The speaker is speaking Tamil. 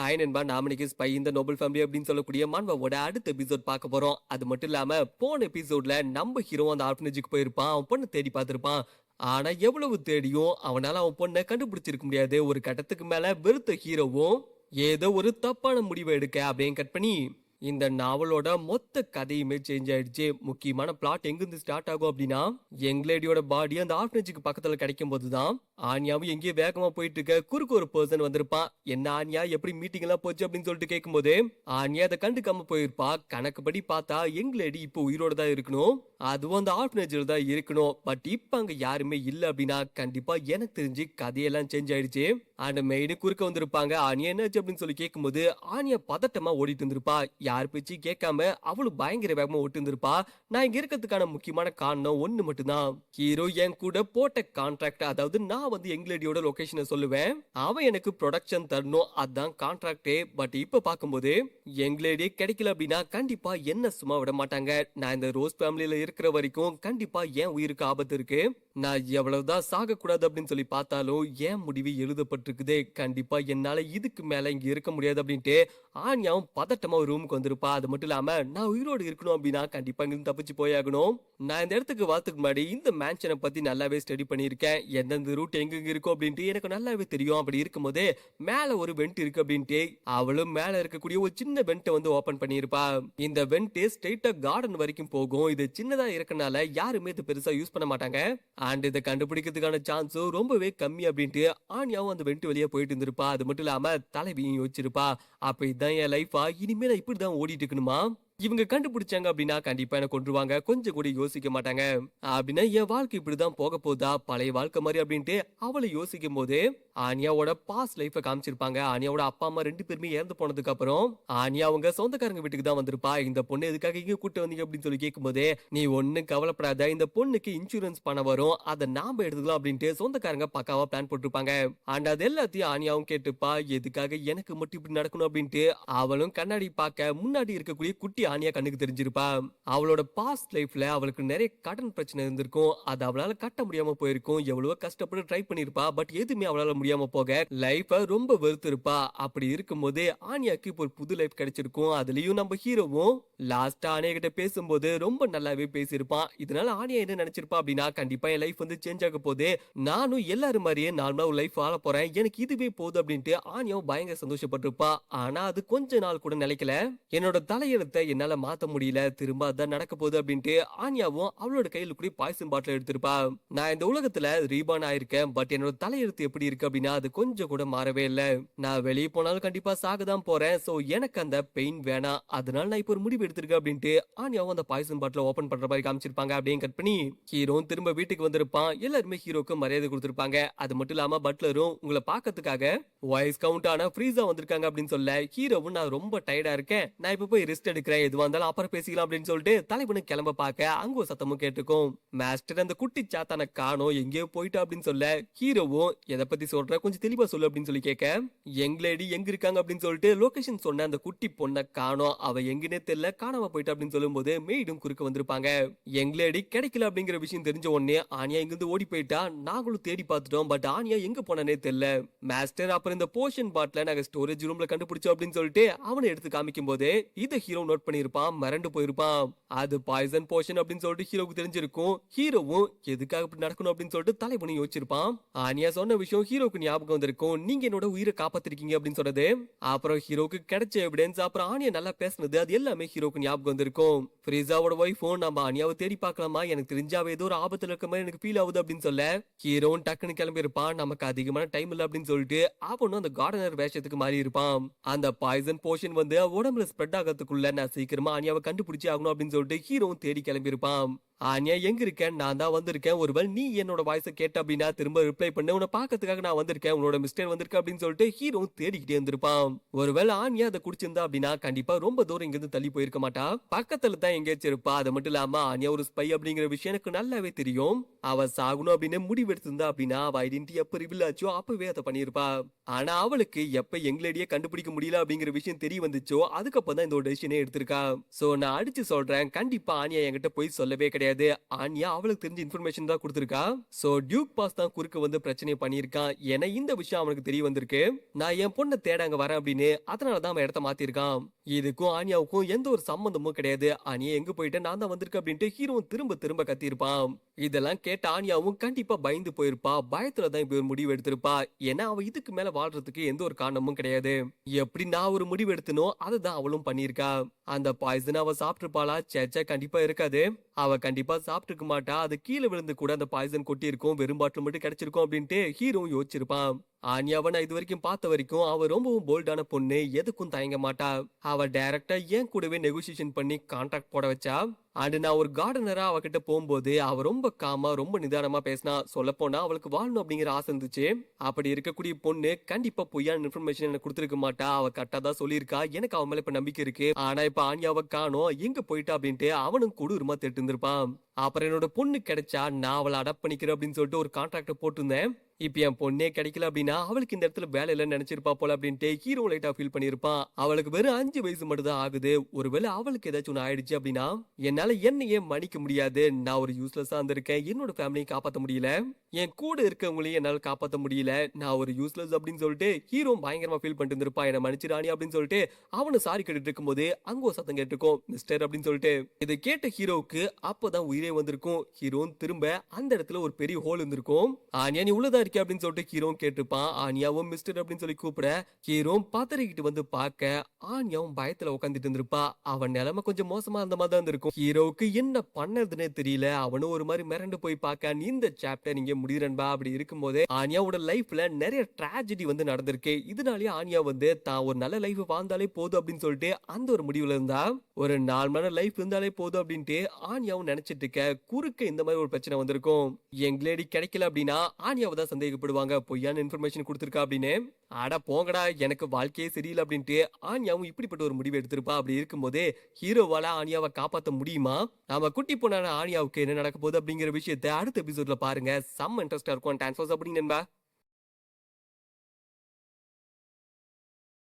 ஹாய் நண்பா, நாம இன்னைக்கு ஸ்பை இந்த நோபல் ஃபேமிலி அப்படின்னு சொல்லக்கூடிய மான்வாவோட அடுத்த எபிசோட் பார்க்க போறோம். அது மட்டும் இல்லாம போன எபிசோட்ல நம்ம ஹீரோ அந்த ஆர்ஃபனேஜுக்கு போயிருப்பான். அவன் பொண்ணு தேடி பார்த்திருப்பான். ஆனா எவ்வளவு தேடியும் அவனால அவன் பொண்ணை கண்டுபிடிச்சிருக்க முடியாது. ஒரு கட்டத்துக்கு மேல வெறுத்த ஹீரோவும் ஏதோ ஒரு தப்பான முடிவை எடுக்க அப்படின்னு கட் பண்ணி இந்த நாவலோட மொத்த கதையுமே சேஞ்ச் ஆயிடுச்சு. முக்கியமான பிளாட் எங்கிருந்து ஸ்டார்ட் ஆகும் அப்படின்னா, யங் லேடியோட பாடி அந்த ஆர்ஃபனேஜுக்கு பக்கத்துல கிடைக்கும் போதுதான் ஆன்யாவும் எங்கேயோ வேகமா போயிட்டு இருக்க குறுக்கு ஒரு பர்சன் வந்திருப்பான். என்ன ஆன்யா, எப்படி மீட்டிங் எல்லாம் போச்சு அப்படின்னு சொல்லிட்டு கேட்கும்போது ஆன்யா அதை கண்டுக்காம போயிருப்பா. கணக்குப்படி பார்த்தா யங் லேடி இப்போ உயிரோட தான் இருக்கணும், அதுவும் அந்த ஆர்ஃபனேஜ்ல தான் இருக்கணும். பட் இப்ப அங்க யாருமே இல்ல அப்படின்னா கண்டிப்பா எனக்கு தெரிஞ்சு கதையெல்லாம் சேஞ்ச் ஆயிடுச்சு. அந்த மெயினு குறுக்க வந்திருப்பாங்க. ஆன்யா என்னாச்சு அப்படின்னு சொல்லி கேட்கும்போது ஆன்யா பதட்டமா ஓடிட்டு இருந்திருப்பா. யார் பேச்சு கேட்காம அவளும் பயங்கர வேகமா ஓட்டு இருந்திருப்பா. நான் இங்க இருக்கிறதுக்கான முக்கியமான காரணம் ஒண்ணு மட்டும்தான். ஹீரோ என் கூட போட்ட கான்ட்ராக்ட், அதாவது நான் வந்து எங்களடியோட லொகேஷனை சொல்லுவேன், அவன் எனக்கு ப்ரொடக்ஷன் தரணும், அதான் கான்ட்ராக்டே. பட் இப்ப பார்க்கும்போது எங்களடியே கிடைக்கல அப்படின்னா கண்டிப்பா என்ன சும்மா விட மாட்டாங்க. நான் இந்த ரோஸ் ஃபேமிலியில இருக்கிற வரைக்கும் கண்டிப்பா என் உயிருக்கு ஆபத்து இருக்கு. நான் எவ்வளவுதான் சாக கூடாது அப்படின்னு சொல்லி பார்த்தாலும் என் முடிவு எழுதப்பட்டிருக்குது. கண்டிப்பா என்னால இதுக்கு மேல இங்க இருக்க முடியாது அப்படின்ட்டு ஆன்யாவும் பதட்டமா ஒரு ரூமுக்கு வந்திருப்பா. அது மட்டும் இல்லாம நான் உயிரோடு இருக்கணும் அப்படின்னா கண்டிப்பா இங்கிருந்து தப்பிச்சு போயாகணும். நான் இந்த இடத்துக்கு வரதுக்கு முன்னாடி இந்த மேன்ஷனை பத்தி நல்லாவே ஸ்டடி பண்ணியிருக்கேன். எந்தெந்த ரூட் எங்க இருக்கும் அப்படின்ட்டு எனக்கு நல்லாவே தெரியும். அப்படி இருக்கும்போது மேல ஒரு வெண்ட் இருக்கு அப்படின்ட்டு அவளும் மேல இருக்கக்கூடிய ஒரு சின்ன வெண்ட்டை வந்து ஓபன் பண்ணியிருப்பா. இந்த வெண்ட் ஸ்ட்ரெயிட்டா கார்டன் வரைக்கும் போகும். இது சின்னதா இருக்கனால யாருமே இது பெருசா யூஸ் பண்ண மாட்டாங்க. அண்ட் இதை கண்டுபிடிக்கிறதுக்கான சான்ஸும் ரொம்பவே கம்மி அப்படின்ட்டு ஆன்யாவும் அந்த வெண்ட் வெளியே போயிட்டு இருந்திருப்பா. அது மட்டும் இல்லாம தலைவியும் யோசிச்சிருப்பா, அப்ப இதான் என் லைஃபா, இனிமே நான் இப்படிதான் ஓடிட்டு இருக்கணுமா? இவங்க கண்டுபிடிச்சாங்க அப்படின்னா கண்டிப்பா என்ன கொன்றுவாங்க, கொஞ்சம் கூட யோசிக்க மாட்டாங்க. அப்படின்னா என் வாழ்க்கை இப்படிதான் போக போதா, பழைய வாழ்க்கை மாதிரி அப்படின்ட்டு அவளை யோசிக்கும் போது ஆனியாவோட பாஸ்ட் லைஃப காமிச்சிருப்பாங்க. ஆனியாவோட அப்பா அம்மா ரெண்டு பேருமே இறந்து போனதுக்கு அப்புறம் ஆனியா அவங்க சொந்தக்காரங்க வீட்டுக்கு தான் வந்திருப்பா. இந்த பொண்ணு எதுக்காக இங்க கூட்டு வந்தீங்க அப்படின்னு சொல்லி கேட்கும்போது, நீ ஒண்ணு கவலைப்படாத, இந்த பொண்ணுக்கு இன்சூரன்ஸ் பணம் வரும், அதை நாம எடுத்துக்கலாம் அப்படின்ட்டு சொந்தக்காரங்க பக்காவா பிளான் போட்டிருப்பாங்க. அண்ட் அது எல்லாத்தையும் ஆனியாவும் கேட்டுப்பா. எதுக்காக எனக்கு மட்டும் இப்படி நடக்கணும் அப்படின்ட்டு அவளும் கண்ணாடி பார்க்க முன்னாடி இருக்கக்கூடிய குட்டி ஆனியா கண்ணுக்கு தெரிஞ்சிருப்பா. அவளோட பாஸ்ட் லைஃப்ல அவளுக்கு நிறைய கடன் பிரச்சனை இருந்திருக்கும். அது அவளால கட்ட முடியாம போயிருக்கும். எவ்வளவோ கஷ்டப்பட்டு ட்ரை பண்ணிருப்பா. பட் எதுவுமே அவளால முடியாம போக லைஃப ரொம்ப வெறுத்திருப்பா. அப்படி இருக்கும்போது ஆனியாக்கு இப்போ ஒரு புது லைஃப் கிடைச்சிருக்கும். அதுலயும் நம்ம ஹீரோவும் லாஸ்டா ஆனியா கிட்ட பேசும்போது ரொம்ப நல்லாவே பேசியிருப்பான். இதனால ஆனியா என்ன நினைச்சிருப்பா அப்படின்னா, கண்டிப்பா என் லைஃப் வந்து சேஞ்ச் ஆக போகுது, நானும் எல்லாரும் மாதிரியே நார்மலா ஒரு லைஃப் வாழ போறேன், எனக்கு இதுவே போதும் அப்படின்ட்டு ஆனியாவும் பயங்கர சந்தோஷப்பட்டிருப்பா. ஆனா அது கொஞ்ச நாள் கூட நிலைக்கல. என்னோட தலையெழுத்தை என்னால மாத்த முடியல, திரும்ப அதான் நடக்க போகுது அப்படின்ட்டு ஆன்யாவும் அவளோட கையில கூட பாய்சன் பாட்டில் எடுத்திருப்பா. நான் இந்த உலகத்துல ரீபான் ஆயிருக்கேன், பட் என்னோட தலையெழுத்து எப்படி இருக்கு அப்படின்னா அது கொஞ்சம் கூட மாறவே இல்ல. நான் வெளியே போனாலும் கண்டிப்பா சாகதான் போறேன். சோ எனக்கு அந்த பெயின் வேணாம், அதனால நான் இப்போ ஒரு முடிவு எடுத்திருக்கேன் அப்படின்ட்டு ஆன்யாவும் அந்த பாய்சன் பாட்டில் ஓபன் பண்ற மாதிரி காமிச்சிருப்பாங்க. அப்படியே கட் பண்ணி ஹீரோ திரும்ப வீட்டுக்கு வந்திருப்பான். எல்லாருமே ஹீரோக்கு மரியாதை கொடுத்திருப்பாங்க. அது மட்டும் இல்லாம பட்லரும் உங்களை பாக்கிறதுக்காக வாய்ஸ் கவுண்ட் ஆன ஃப்ரீஸா வந்திருக்காங்க அப்படின்னு சொல்ல, ஹீரோவும் நான் ரொம்ப டயர்டா இருக்கேன், நான் இப்ப போய் ரெஸ்ட் எடுக்கிறேன், எதுவா இருந்தாலும் அப்புறம் பேசிக்கலாம் அப்படின்னு சொல்லிட்டு தலைவனு கிளம்ப பார்க்க அங்க ஒரு சத்தமும் கேட்டுக்கும். மாஸ்டர் அந்த குட்டி சாத்தான காணோம், எங்கேயோ போயிட்டா அப்படின்னு சொல்ல, ஹீரோவும் எதை பத்தி சொல்ற, கொஞ்சம் தெளிவா சொல்லு அப்படின்னு சொல்லி கேட்க, யங் லேடி எங்க இருக்காங்க அப்படின்னு சொல்லிட்டு லொகேஷன் சொன்ன அந்த குட்டி பொண்ணை காணோம், அவ எங்கன்னே தெரியல, காணாம போயிட்டா அப்படின்னு சொல்லும் போது மெய்டும் குறுக்க வந்திருப்பாங்க. யங் லேடி கிடைக்கல அப்படிங்கிற விஷயம் தெரிஞ்ச உடனே ஆனியா இங்கிருந்து ஓடி போயிட்டா. நாங்களும் தேடி பார்த்துட்டோம், பட் ஆனியா எங்க போனே தெரியல. மாஸ்டர் அப்புறம் இந்த போஷன் பாட்டில நாங்க ஸ்டோரேஜ் ரூம்ல கண்டுபிடிச்சோம் அப்படின்னு சொல்லிட்டு அவனை எடுத்து காமிக்கும் போது இதை ஹீரோ நோட் பண்ணிருப்பான், மிரண்டு போயிருப்பான். அது பாய்சன் போஷன் அப்படின்னு சொல்லிட்டு ஹீரோக்கு தெரிஞ்சிருக்கும். ஹீரோவும் எதுக்காக இப்படி நடக்கணும் அப்படின்னு சொல்லிட்டு தலைவனும் யோசிச்சிருப்பான். ஆனியா சொன்ன விஷயம் ஹீரோக்கு ஞாபகம் வந்திருக்கும், நீங்க என்னோட உயிரை காப்பாத்திருக்கீங்க அப்படின்னு சொல்றது. அப்புறம் ஹீரோக்கு கிடைச்ச எவிடன்ஸ், அப்புறம் ஆனியா நல்லா பேசுனது, அது எல்லாமே ஹீரோக்கு ஞாபகம் வந்திருக்கும். ஃப்ரீஸாவோட ஒய்ஃபும் நம்ம ஆனியாவை தேடி பார்க்கலாமா, எனக்கு தெரிஞ்சாவே ஏதோ ஒரு ஆபத்துல இருக்க மாதிரி எனக்கு ஃபீல் ஆகுது அப்படின்னு சொல்ல, ஹீரோவும் டக்குன்னு கிளம்பி இருப்பான். நமக்கு அதிகமான டைம் இல்ல அப்படின்னு சொல்லிட்டு அவனும் அந்த கார்டனர் வேஷத்துக்கு மாறி இருப்பான். அந்த பாய்சன் போஷன் வந்து உடம்புல ஸ்ப்ரெட் ஆகிறதுக்குள்ள நான் சீக்கிரமா ஆனியாவை கண்டுபிடிச்சி ஆகணும் அப்படின்னு சொல்லிட்டு ஹீரோவும் தேடி கிளம்பி இருப்பான். ஆனியா எங்க இருக்கேன், நான் தான் வந்திருக்கேன், ஒருவேளை நீ என்னோட வாய்ஸை கேட்ட அப்படின்னா திரும்ப ரிப்ளை பண்ண, உன்னை பாக்கிறதுக்காக நான் வந்திருக்கேன், உன்னோட மிஸ்டர் வந்திருக்க அப்படின்னு சொல்லிட்டு ஹீரோ தேடிக்கிட்டே இருந்திருப்பான். ஒருவேளை ஆனியா அதை குடிச்சிருந்தா அப்படின்னா கண்டிப்பா ரொம்ப தூரம் இங்க இருந்து தள்ளி போயிருக்க மாட்டா, பக்கத்துல தான் எங்கேயாச்சும் இருப்பா. அது மட்டும் இல்லாம ஆனியா ஒரு ஸ்பை அப்படிங்கிற விஷயம் எனக்கு நல்லாவே தெரியும். அவ சாகணும் அப்படின்னு முடிவெடுத்திருந்தா அப்படின்னா அவ ஐடென்டிட்டி எப்ப ரிவீல் ஆச்சோ அப்பவே அதை பண்ணிருப்பா. ஆனா அவளுக்கு எப்ப எங்களடியே கண்டுபிடிக்க முடியல அப்படிங்கிற விஷயம் தெரிய வந்துச்சோ அதுக்கப்புறம் தான் இந்த ஒரு டெசிஷனே எடுத்திருக்கா. சோ நான் அடிச்சு சொல்றேன், கண்டிப்பா ஆனியா என்கிட்ட போய் சொல்லவே கிடையாது. கிடையாது. ஆன்யா அவளுக்கு தெரிஞ்ச இன்ஃபர்மேஷன் தான் குடுத்திருக்கா. சோ டியூக் பாஸ் தான் குறுக்க வந்து பிரச்சனை பண்ணியிருக்கான். ஏன்னா இந்த விஷயம் அவனுக்கு தெரிய வந்திருக்கு. நான் என் பொண்ண தேட அங்க வரேன் அப்படின்னு. அதனால தான் அவன் இடத்த மாத்திருக்கான். இதுக்கும் ஆன்யாவுக்கும் எந்த ஒரு சம்பந்தமும் கிடையாது. ஆனியா எங்க போயிட்ட நான் தான் வந்திருக்கேன் அப்படின்ட்டு ஹீரோவும் திரும்ப திரும்ப கத்தியிருப்பான். இதெல்லாம் கேட்ட ஆன்யாவும் கண்டிப்பா பயந்து போயிருப்பா. பயத்துல தான் இப்படி ஒரு முடிவு எடுத்திருப்பா. ஏன்னா அவ இதுக்கு மேல வாழ்றதுக்கு எந்த ஒரு காரணமும் கிடையாது. எப்படி நான் ஒரு முடிவு எடுத்தனோ அதுதான் அவளும் பண்ணியிருக்கா. அந்த பாய்சன் அவ சாப்பிட்டிருப்பாளா? சேச்சா கண்டிப்பா இருக்காது. அவ கண்டிப்பா சாப்பிட்டிருக்க மாட்டா. அது கீழே விழுந்து கூட அந்த பாய்சன் கொட்டி இருக்கும். வெறும் பாட்டில் மட்டும் கிடைச்சிருக்கும் அப்படின்ட்டு ஹீரோவும் யோசிச்சிருப்பான். ஆன்யாவை நான் இது வரைக்கும் பார்த்த வரைக்கும் அவ ரொம்பவும் போல்டான பொண்ணு. எதுக்கும் தயங்க மாட்டா. அவ டைரக்டா என் கூடவே நெகோசியேஷன் பண்ணி கான்ட்ராக்ட் போட வச்சா. அண்ட் நான் ஒரு கார்டனரா அவகிட்ட போகும்போது அவ ரொம்ப காமா ரொம்ப நிதானமா பேசினா. சொல்ல போனா அவளுக்கு வாழணும் அப்படிங்கிற ஆசை இருந்துச்சு. அப்படி இருக்கக்கூடிய பொண்ணு கண்டிப்பா பொய்யான இன்ஃபர்மேஷன் எனக்கு கொடுத்திருக்க மாட்டா. அவ கரெக்டா தான் சொல்லியிருக்கா. எனக்கு அவன் மேல இப்ப நம்பிக்கை இருக்கு. ஆனா இப்ப ஆன்யாவை காணோம், எங்க போயிட்டா அப்படின்ட்டு அவனும் கொடூரமா தேட்டு இருந்திருப்பான். அப்புறம் என்னோட பொண்ணு கிடைச்சா நான் அவளை அடாப்ட் பண்ணிக்கிறேன் அப்படின்னு சொல்லிட்டு ஒரு கான்ட்ராக்ட் போட்டிருந்தேன். இப்ப என் பொண்ணே கிடைக்கல அப்படின்னா அவளுக்கு இந்த இடத்துல வேலை இல்லைன்னு நினைச்சிருப்பா போல அப்படின்ட்டு ஹீரோ லைட்டா ஃபீல் பண்ணிருப்பான். அவளுக்கு வெறும் 5 வயசு மட்டும் தான் ஆகுது. ஒருவேளை அவளுக்கு ஏதாச்சும் ஒண்ணு ஆயிடுச்சு அப்படின்னா என்னால என்னையே மன்னிக்க முடியாது. நான் ஒரு யூஸ்லெஸ்ஸா இருந்திருக்கேன். என்னோட ஃபேமிலியை காப்பாத்த முடியல. என் கூட இருக்கவங்களையும் என்னால காப்பாத்த முடியல. நான் ஒரு யூஸ்லெஸ் அப்படின்னு சொல்லிட்டு ஹீரோ பயங்கரமா ஃபீல் பண்ணிட்டு இருந்திருப்பான். என்ன மன்னிச்சிராணி அப்படின்னு சொல்லிட்டு அவனு சாரி கேட்டுட்டு இருக்கும்போது அங்க ஒரு சத்தம் கேட்டிருக்கும், மிஸ்டர் அப்படின்னு சொல்லிட்டு. இதை கேட்ட ஹீரோவுக்கு அப்பதான் உயிரே வந்திருக்கும். ஹீரோ திரும்ப அந்த இடத்துல ஒரு பெரிய ஹோல் இருந்திருக்கும். ஆனியா நீ உள்ளதா இருக்கே அப்படின்னு சொல்லிட்டு ஹீரோ கேட்டிருப்பான். ஆனியாவும் மிஸ்டர் அப்படின்னு சொல்லி கூப்பிட ஹீரோ பதறிக்கிட்டு வந்து பார்க்க ஆனியாவும் பயத்துல உட்காந்துட்டு இருந்திருப்பா. அவன் நிலைமை கொஞ்சம் மோசமா அந்த மாதிரி தான் இருந்திருக்கும். ஹீரோவுக்கு என்ன பண்ணதுன்னே தெரியல. அவனும் ஒரு மாதிரி மிரண்டு போய் பார்க்க இந்த சாப்டர் நீங்க முடியுறன்பா. அப்படி இருக்கும்போது ஆனியாவோட லைஃப்ல நிறைய ட்ராஜடி வந்து நடந்திருக்கு. இதனாலேயே ஆனியா வந்து தான் ஒரு நல்ல லைஃப் வாழ்ந்தாலே போதும் அப்படின்னு சொல்லிட்டு அந்த ஒரு முடிவுல இருந்தா. ஒரு நார்மலான லைஃப் இருந்தாலே போதும் அப்படின்ட்டு ஆனியாவும் நினைச்சிட்டு இருக்க குறுக்க இந்த மாதிரி ஒரு பிரச்சனை வந்திருக்கும். எங்களேடி கிடைக்கல அப்படின்னா ஆனியாவை தான் சந்தேகப்படுவாங்க. பொய்யான இன்ஃபர்மேஷன் கொடுத்திருக்கா அப்படின்னு. அட போங்கடா எனக்கு வாழ்க்கையே சரியில்லை அப்படின்ட்டு ஆனியாவும் இப்படிப்பட்ட ஒரு முடிவு எடுத்திருப்பா. அப்படி இருக்கும்போது ஹீரோவால ஆனியாவை காப்பாற்ற முடியுமா? நாம குட்டி பொண்ணான ஆனியாவுக்கு என்ன நடக்க போகுது அப்படிங்கிற விஷயத்தை அடுத்த எபிசோட்ல பாருங்க. செம்ம இன்ட்ரெஸ்டா இருக்கும். டான்ஸ் அப்படின்னு நண்பா.